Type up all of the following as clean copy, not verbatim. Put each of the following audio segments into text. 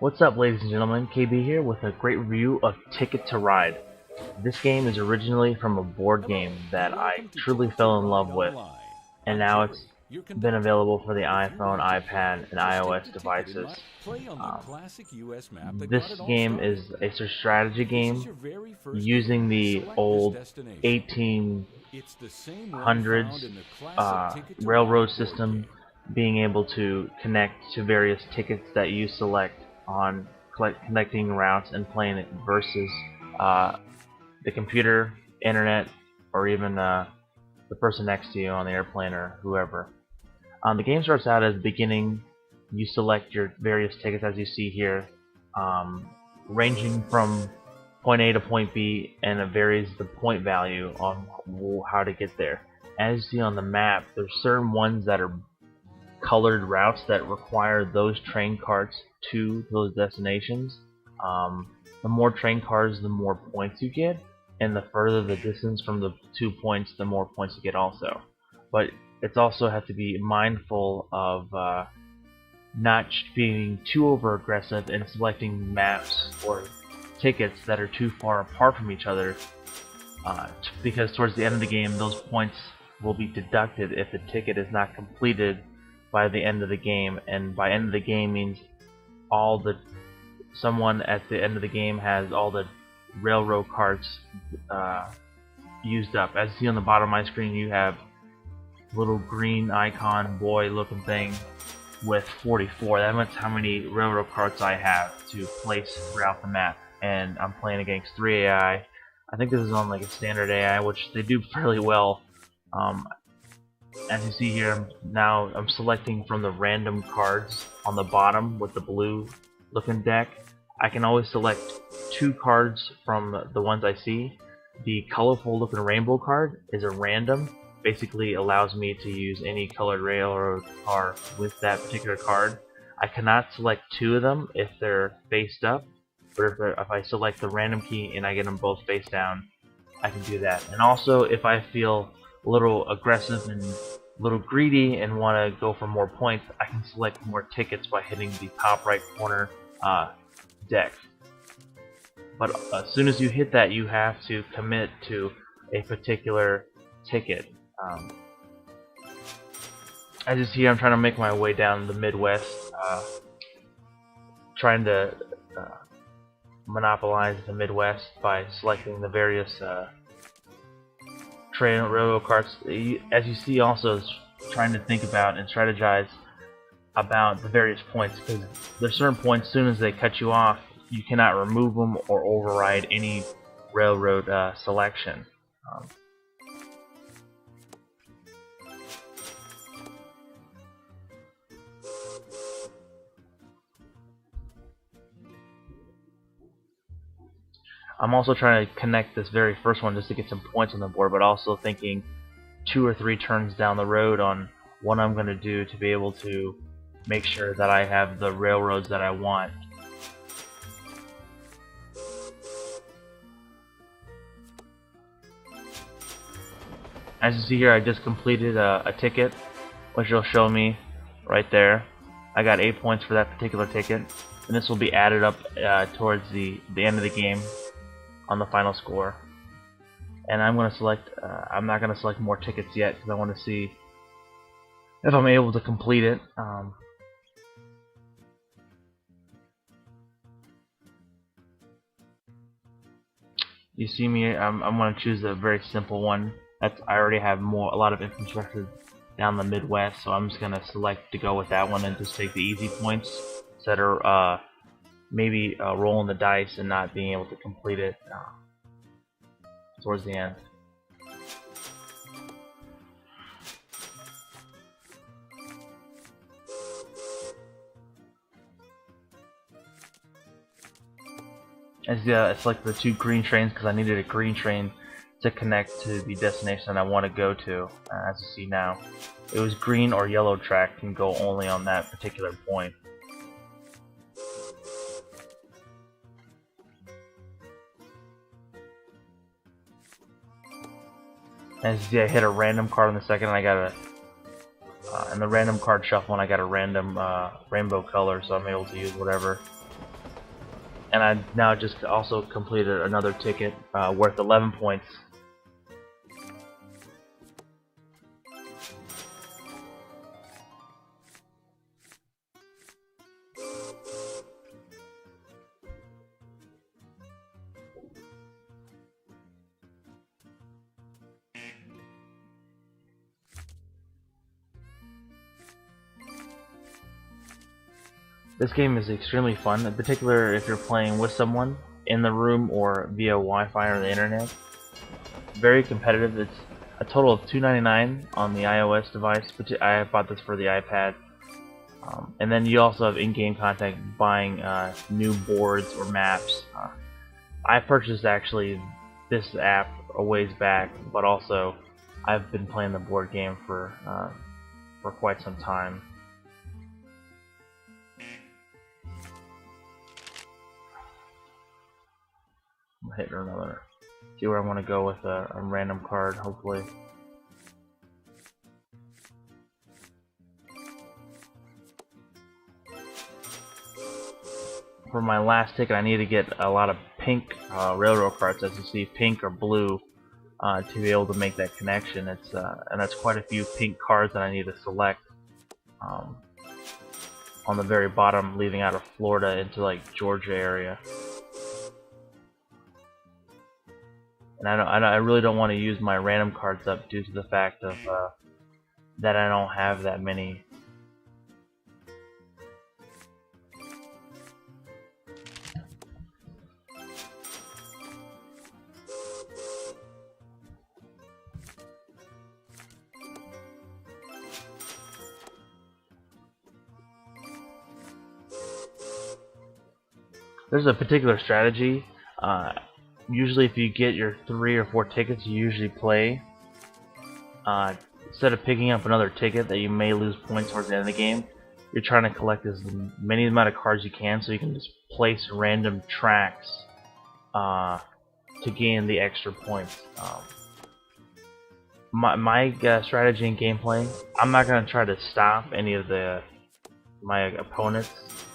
What's up, ladies and gentlemen? KB here with a great review of Ticket to Ride. This game is originally from a board game that I truly fell in love with, and now it's been available for the iPhone, iPad, and iOS devices. This game is a strategy game using the old 1800s railroad system, being able to connect to various tickets that you select on connecting routes and playing it versus the computer, internet, or even the person next to you on the airplane or whoever. The game starts out at the beginning. You select your various tickets as you see here, ranging from point A to point B, and it varies the point value on how to get there. As you see on the map, there's certain ones that are colored routes that require those train cards to those destinations. The more train cards, the more points you get, and the further the distance from the 2 points, the more points you get also. But it's also have to be mindful of not being too over aggressive in selecting maps or tickets that are too far apart from each other, because towards the end of the game those points will be deducted if the ticket is not completed by the end of the game. And by end of the game means someone at the end of the game has all the railroad cards used up. As you see on the bottom of my screen, you have little green icon boy looking thing with 44. That means how many railroad cards I have to place throughout the map, and I'm playing against 3 AI. I think this is on like a standard AI, which they do fairly well. As you see here, I'm selecting from the random cards on the bottom with the blue looking deck. I can always select 2 cards from the ones I see. The colorful looking rainbow card is a random, basically allows me to use any colored railroad car with that particular card. I cannot select 2 of them if they're faced up, but if I select the random key and I get them both face down, I can do that. And also, if I feel a little aggressive and a little greedy and want to go for more points, I can select more tickets by hitting the top right corner deck. But as soon as you hit that, you have to commit to a particular ticket. As you see, I'm trying to make my way down the Midwest, trying to monopolize the Midwest by selecting the various train railroad carts. As you see, also trying to think about and strategize about the various points, because there's certain points, as soon as they cut you off, you cannot remove them or override any railroad selection. I'm also trying to connect this very first one just to get some points on the board, but also thinking 2 or 3 turns down the road on what I'm going to do to be able to make sure that I have the railroads that I want. As you see here, I just completed a ticket, which will show me right there. I got 8 points for that particular ticket, and this will be added up towards the end of the game on the final score. And I'm going to select, I'm not going to select more tickets yet because I want to see if I'm able to complete it. You see me, I'm going to choose a very simple one. I already have a lot of infrastructure down the Midwest, so I'm just going to select to go with that one and just take the easy points instead of maybe rolling the dice and not being able to complete it towards the end. As I select the 2 green trains because I needed a green train to connect to the destination I want to go to. As you see now, it was green or yellow track, can go only on that particular point. As you see, I hit a random card on the second, and I got in the random card shuffle, and I got a random rainbow color, so I'm able to use whatever and I now just also completed another ticket worth 11 points. This game is extremely fun, in particular if you're playing with someone in the room or via Wi-Fi or the internet. Very competitive. It's a total of $2.99 on the iOS device, but I bought this for the iPad. And then you also have in-game content buying new boards or maps. I purchased actually this app a ways back, but also I've been playing the board game for quite some time. I'm hitting another. See where I want to go with a random card, hopefully. For my last ticket, I need to get a lot of pink railroad cards, as you see, pink or blue, to be able to make that connection. It's and that's quite a few pink cards that I need to select on the very bottom, leaving out of Florida into like Georgia area. And I really don't want to use my random cards up due to the fact of that I don't have that many. There's a particular strategy. Usually if you get your 3 or 4 tickets you usually play, instead of picking up another ticket that you may lose points towards the end of the game, you're trying to collect as many amount of cards you can so you can just place random tracks to gain the extra points. My strategy in gameplay, I'm not going to try to stop any of my opponents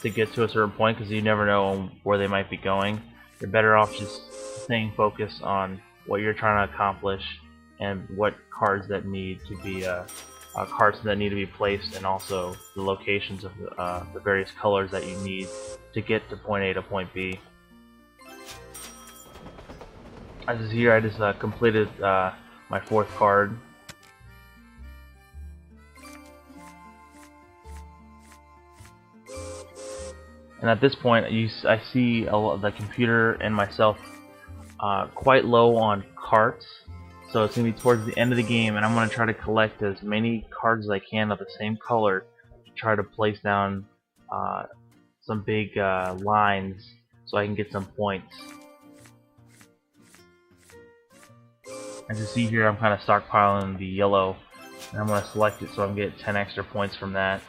to get to a certain point, because you never know where they might be going. You're better off just staying focused on what you're trying to accomplish and what cards that need to be placed, and also the locations of the various colors that you need to get to point A to point B. As you see here, I just completed my 4th card. And at this point, I see the computer and myself quite low on cards, so it's going to be towards the end of the game, and I'm going to try to collect as many cards as I can of the same color to try to place down some big lines so I can get some points. As you see here, I'm kind of stockpiling the yellow, and I'm going to select it so I'm going to get 10 extra points from that.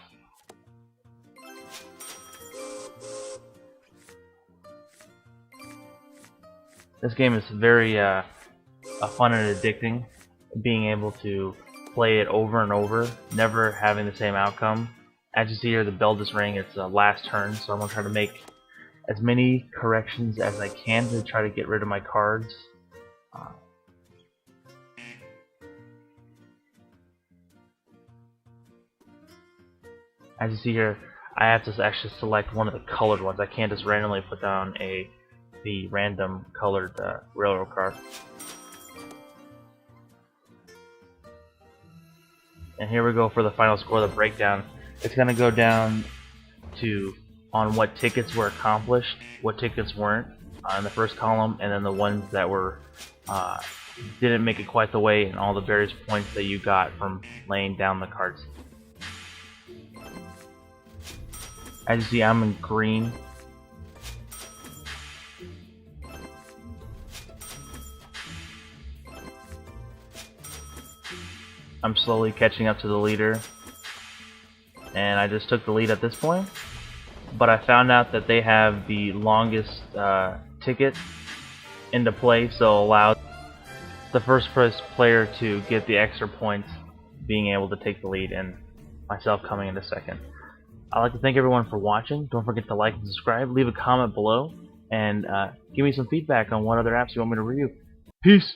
This game is very fun and addicting, being able to play it over and over, never having the same outcome. As you see here, the bell just rang, it's the last turn, so I'm going to try to make as many corrections as I can to try to get rid of my cards. As you see here, I have to actually select one of the colored ones. I can't just randomly put down the random colored railroad card. And here we go for the final score, the breakdown. It's going to go down to on what tickets were accomplished, what tickets weren't in the first column, and then the ones that were didn't make it quite the way, and all the various points that you got from laying down the cards. As you see, I'm in green. I'm slowly catching up to the leader, and I just took the lead at this point, but I found out that they have the longest ticket into play, so allows the first player to get the extra points being able to take the lead, and myself coming in second. I'd like to thank everyone for watching. Don't forget to like and subscribe. Leave a comment below. and give me some feedback on what other apps you want me to review. Peace!